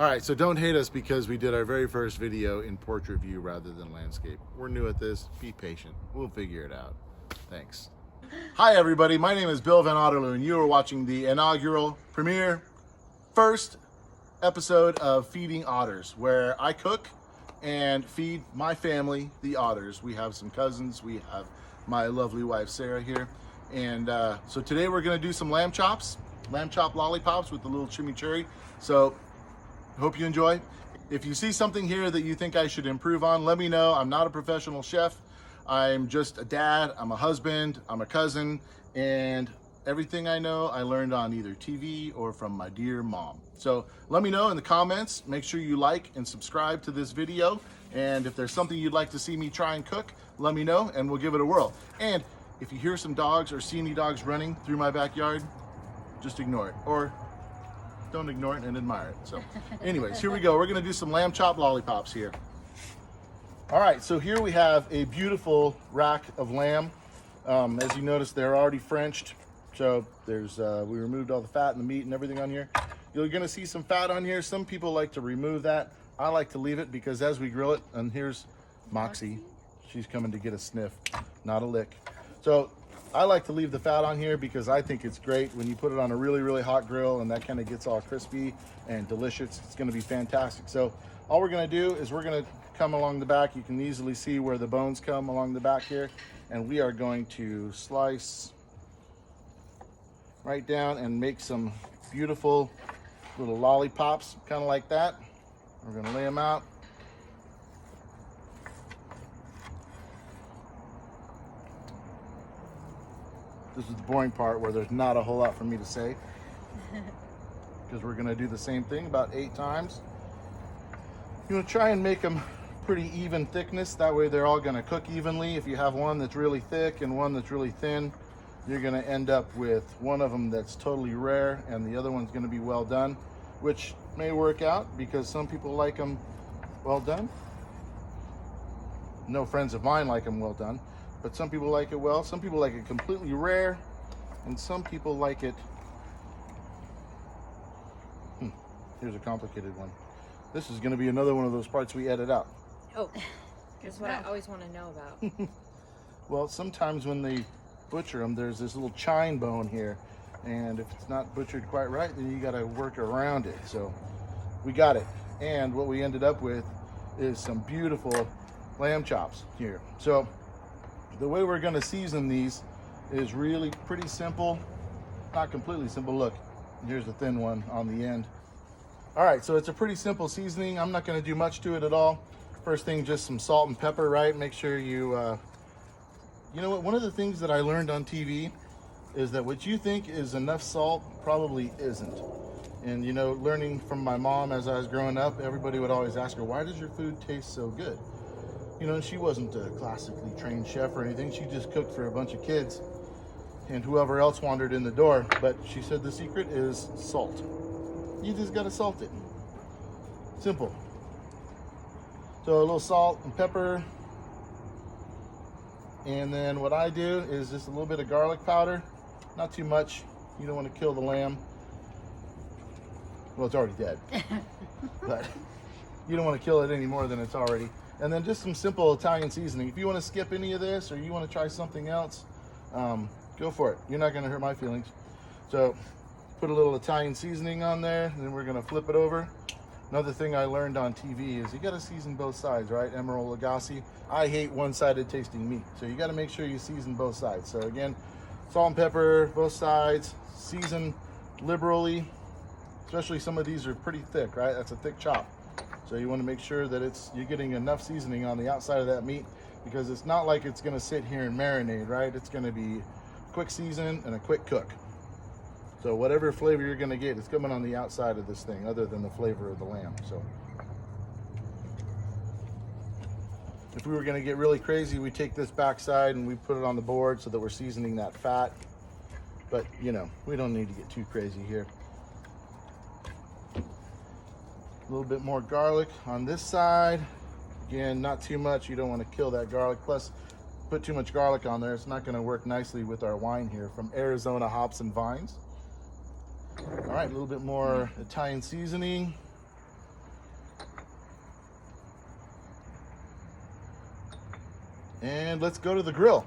right, so don't hate us because we did our very first video in portrait view rather than landscape. We're new at this. Be patient. We'll figure it out. Thanks. Hi, everybody. My name is Bill Van Otterloo, and you are watching the inaugural premiere first episode of Feeding Otters, where I cook and feed my family, the otters. We have some cousins. We have my lovely wife, Sarah, here. And so today we're going to do some lamb chop lollipops with a little chimichurri. So hope you enjoy. If you see something here that you think I should improve on, let me know. I'm not a professional chef. I'm just a dad, I'm a husband, I'm a cousin, and everything I know I learned on either TV or from my dear mom. So let me know in the comments. Make sure you like and subscribe to this video. And if there's something you'd like to see me try and cook, let me know and we'll give it a whirl. And if you hear some dogs or see any dogs running through my backyard, just ignore it. Or don't ignore it and admire it. So anyways, here we go. We're gonna do some lamb chop lollipops here. All right, so here we have a beautiful rack of lamb. As you notice, they're already Frenched. So there's, we removed all the fat and the meat and everything on here. You're gonna see some fat on here. Some people like to remove that. I like to leave it because as we grill it, and here's Moxie. She's coming to get a sniff, not a lick. So I like to leave the fat on here because I think it's great when you put it on a really, really hot grill and that kind of gets all crispy and delicious. It's gonna be fantastic. So all we're gonna do is we're gonna come along the back. You can easily see where the bones come along the back here. And we are going to slice right down and make some beautiful little lollipops, kind of like that. We're gonna lay them out. This is the boring part where there's not a whole lot for me to say because we're gonna do the same thing about 8 times. You wanna try and make them pretty even thickness. That way they're all gonna cook evenly. If you have one that's really thick and one that's really thin, you're gonna end up with one of them that's totally rare and the other one's gonna be well done, which may work out because some people like them well done. No friends of mine like them well done, but some people like it well. Some people like it completely rare, and some people like it. Here's a complicated one. This is gonna be another one of those parts we edit out. Oh, that's what I always want to know about. Well, sometimes when they butcher them, there's this little chine bone here. And if it's not butchered quite right, then you gotta work around it. So we got it. And what we ended up with is some beautiful lamb chops here. So the way we're gonna season these is really pretty simple. Not completely simple. Look, here's the thin one on the end. All right, so it's a pretty simple seasoning. I'm not gonna do much to it at all. First thing, just some salt and pepper, right? Make sure you, you know what, one of the things that I learned on TV is that what you think is enough salt probably isn't. And you know, learning from my mom as I was growing up, everybody would always ask her, why does your food taste so good? You know, she wasn't a classically trained chef or anything. She just cooked for a bunch of kids and whoever else wandered in the door. But she said the secret is salt. You just gotta salt it. Simple. So a little salt and pepper. And then what I do is just a little bit of garlic powder. Not too much. You don't want to kill the lamb. Well, it's already dead. But you don't want to kill it any more than it's already. And then just some simple Italian seasoning. If you want to skip any of this or you want to try something else, go for it. You're not going to hurt my feelings. So put a little Italian seasoning on there, and then we're going to flip it over. Another thing I learned on TV is you got to season both sides, right? Emeril Lagasse. I hate one-sided tasting meat, so you got to make sure you season both sides. So again, salt and pepper, both sides, season liberally. Especially some of these are pretty thick, right? That's a thick chop. So you want to make sure that you're getting enough seasoning on the outside of that meat because it's not like it's going to sit here and marinate, right? It's going to be quick season and a quick cook. So whatever flavor you're gonna get, it's coming on the outside of this thing, other than the flavor of the lamb. So if we were gonna get really crazy, we take this backside and we put it on the board so that we're seasoning that fat. But you know, we don't need to get too crazy here. A little bit more garlic on this side. Again, not too much. You don't want to kill that garlic. Plus, put too much garlic on there, it's not gonna work nicely with our wine here from Arizona Hops and Vines. All right, a little bit more Italian seasoning. And let's go to the grill.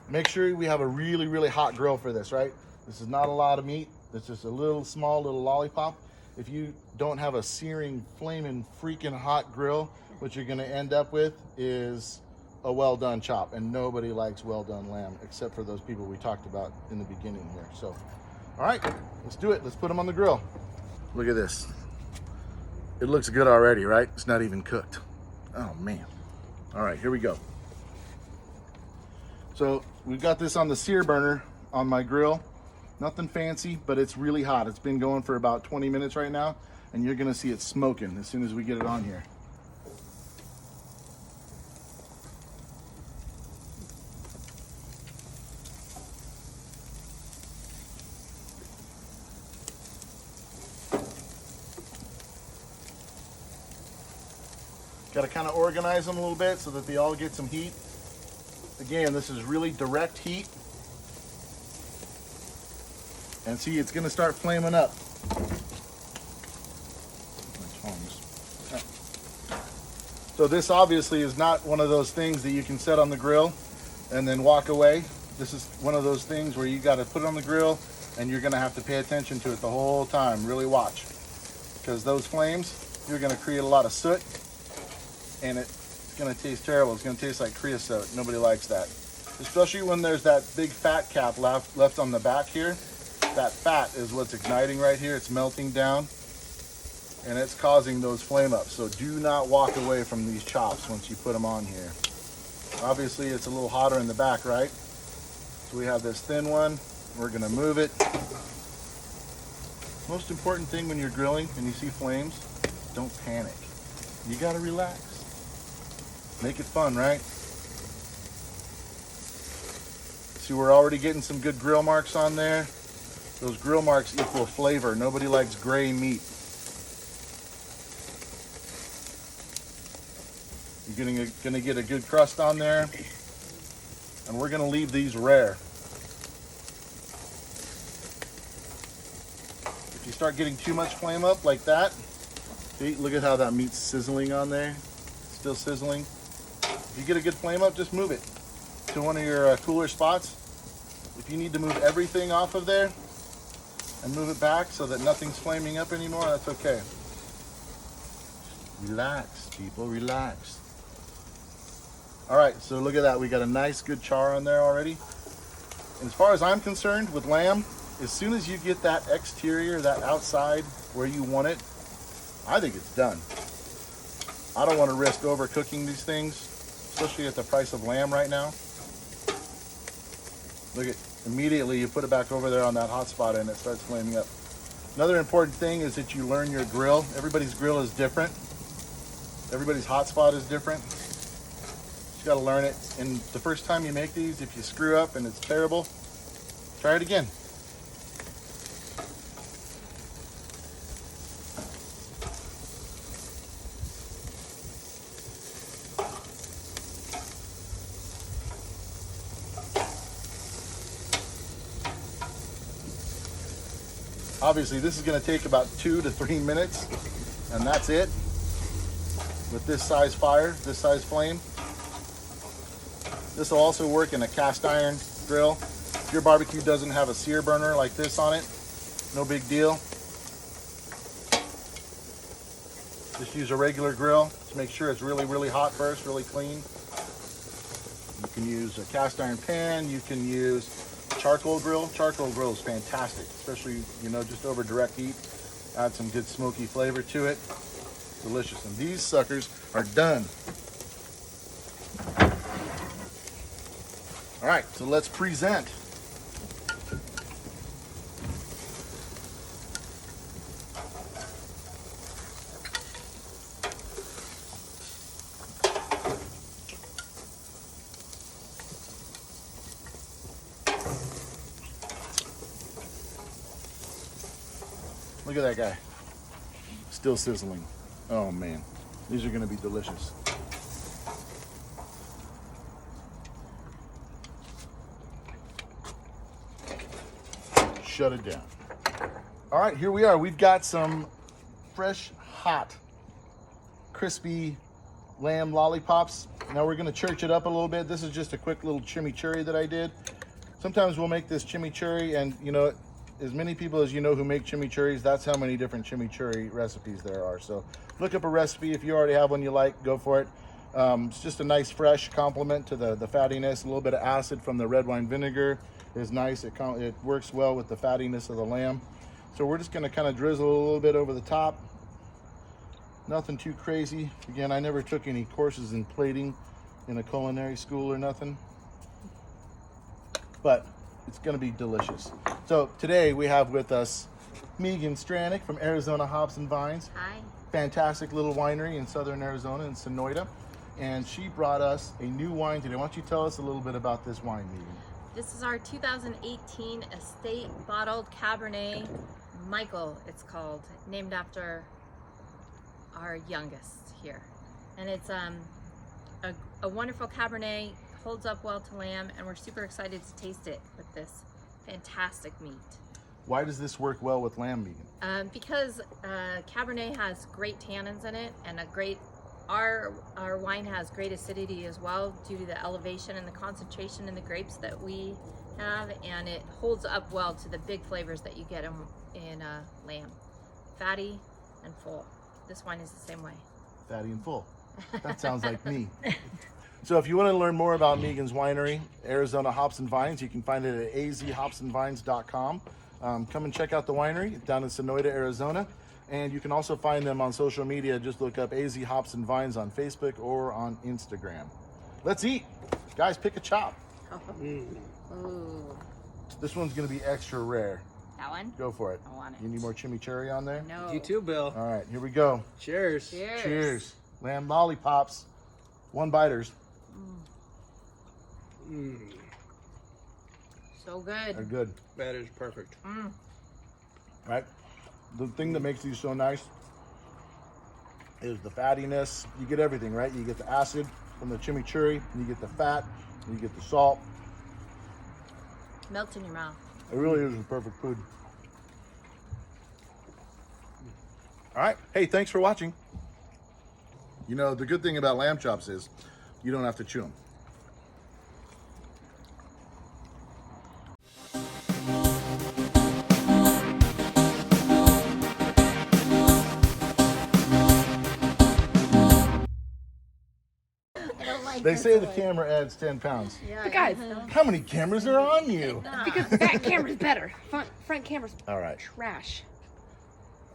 Make sure we have a really, really hot grill for this, right? This is not a lot of meat. It's just a little small little lollipop. If you don't have a searing, flaming, freaking hot grill, what you're gonna end up with is a well done chop, and nobody likes well done lamb except for those people we talked about in the beginning here. So, all right, let's do it. Let's put them on the grill. Look at this. It looks good already, right? It's not even cooked. Oh man. All right, here we go. So we've got this on the sear burner on my grill. Nothing fancy, but it's really hot. It's been going for about 20 minutes right now, and you're gonna see it smoking as soon as we get it on here. Got to kind of organize them a little bit so that they all get some heat. Again, this is really direct heat. And see, it's going to start flaming up. So this obviously is not one of those things that you can set on the grill and then walk away. This is one of those things where you got to put it on the grill and you're going to have to pay attention to it the whole time. Really watch. Because those flames, you're going to create a lot of soot. And it's gonna taste terrible. It's gonna taste like creosote. Nobody likes that. Especially when there's that big fat cap left on the back here. That fat is what's igniting right here. It's melting down and it's causing those flame ups. So do not walk away from these chops once you put them on here. Obviously it's a little hotter in the back, right? So we have this thin one. We're gonna move it. Most important thing when you're grilling and you see flames, don't panic. You gotta relax. Make it fun, right? See, we're already getting some good grill marks on there. Those grill marks equal flavor. Nobody likes gray meat. You're gonna get a good crust on there. And we're gonna leave these rare. If you start getting too much flame up like that, see, look at how that meat's sizzling on there. Still sizzling. If you get a good flame up, just move it to one of your cooler spots. If you need to move everything off of there and move it back so that nothing's flaming up anymore, that's okay. Relax, people, relax. All right, so look at that. We got a nice good char on there already. And as far as I'm concerned with lamb, as soon as you get that exterior, that outside where you want it, I think it's done. I don't want to risk overcooking these things, especially at the price of lamb right now. Look at, immediately you put it back over there on that hot spot and it starts flaming up. Another important thing is that you learn your grill. Everybody's grill is different. Everybody's hot spot is different. You got to learn it. And the first time you make these, if you screw up and it's terrible, try it again. Obviously, this is going to take about 2 to 3 minutes, and that's it. With this size fire, this size flame. This will also work in a cast iron grill. If your barbecue doesn't have a sear burner like this on it, no big deal. Just use a regular grill to make sure it's really, really hot first, really clean. You can use a cast iron pan. You can use charcoal grill. Charcoal grill is fantastic, especially, you know, just over direct heat. Add some good smoky flavor to it. Delicious. And these suckers are done. All right, so let's present. Look at that guy. Still sizzling. Oh man, these are gonna be delicious. Shut it down. All right, here we are. We've got some fresh, hot, crispy lamb lollipops. Now we're gonna church it up a little bit. This is just a quick little chimichurri that I did. Sometimes we'll make this chimichurri, and you know, as many people as you know who make chimichurris, that's how many different chimichurri recipes there are. So look up a recipe. If you already have one you like, go for it. It's just a nice fresh complement to the fattiness. A little bit of acid from the red wine vinegar is nice. It works well with the fattiness of the lamb. So we're just gonna kind of drizzle a little bit over the top. Nothing too crazy. Again, I never took any courses in plating in a culinary school or nothing, but it's gonna be delicious. So today we have with us Megan Stranick from Arizona Hops and Vines. Hi. Fantastic little winery in southern Arizona in Sonoyta. And she brought us a new wine today. Why don't you tell us a little bit about this wine, Megan? This is our 2018 estate bottled Cabernet Michael, it's called, named after our youngest here. And it's a wonderful Cabernet, holds up well to lamb, and we're super excited to taste it with this fantastic meat. Why does this work well with lamb, Megan? Because Cabernet has great tannins in it, and our wine has great acidity as well due to the elevation and the concentration in the grapes that we have, and it holds up well to the big flavors that you get in lamb. Fatty and full. This wine is the same way. Fatty and full. That sounds like me. So if you want to learn more about Megan's winery, Arizona Hops and Vines, you can find it at azhopsandvines.com. Come and check out the winery down in Sonoyta, Arizona. And you can also find them on social media. Just look up AZ Hops and Vines on Facebook or on Instagram. Let's eat. Guys, pick a chop. Ooh. This one's going to be extra rare. That one? Go for it. I want it. You need more chimichurri on there? No. You too, Bill. All right, here we go. Cheers. Cheers. Cheers. Lamb lollipops. One biters. So good. They're good. That is perfect. Right? The thing that makes these so nice is the fattiness. You get everything, right? You get the acid from the chimichurri, you get the fat, you get the salt. Melts in your mouth. It really is the perfect food. All right. Hey, thanks for watching. You know, the good thing about lamb chops is you don't have to chew them. They say the camera adds 10 pounds. Yeah. But guys, How many cameras are on you? because back camera's better. Front camera's All right. trash.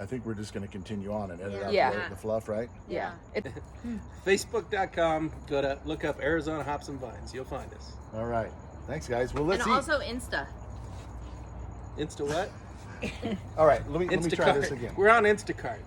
I think we're just going to continue on and edit out Yeah. the fluff, right? Yeah. Facebook.com. Go to look up Arizona Hops and Vines. You'll find us. All right. Thanks, guys. Well, let's And eat. also Insta. Insta what? All right. Let me try this Instacart. again. We're on Instacart.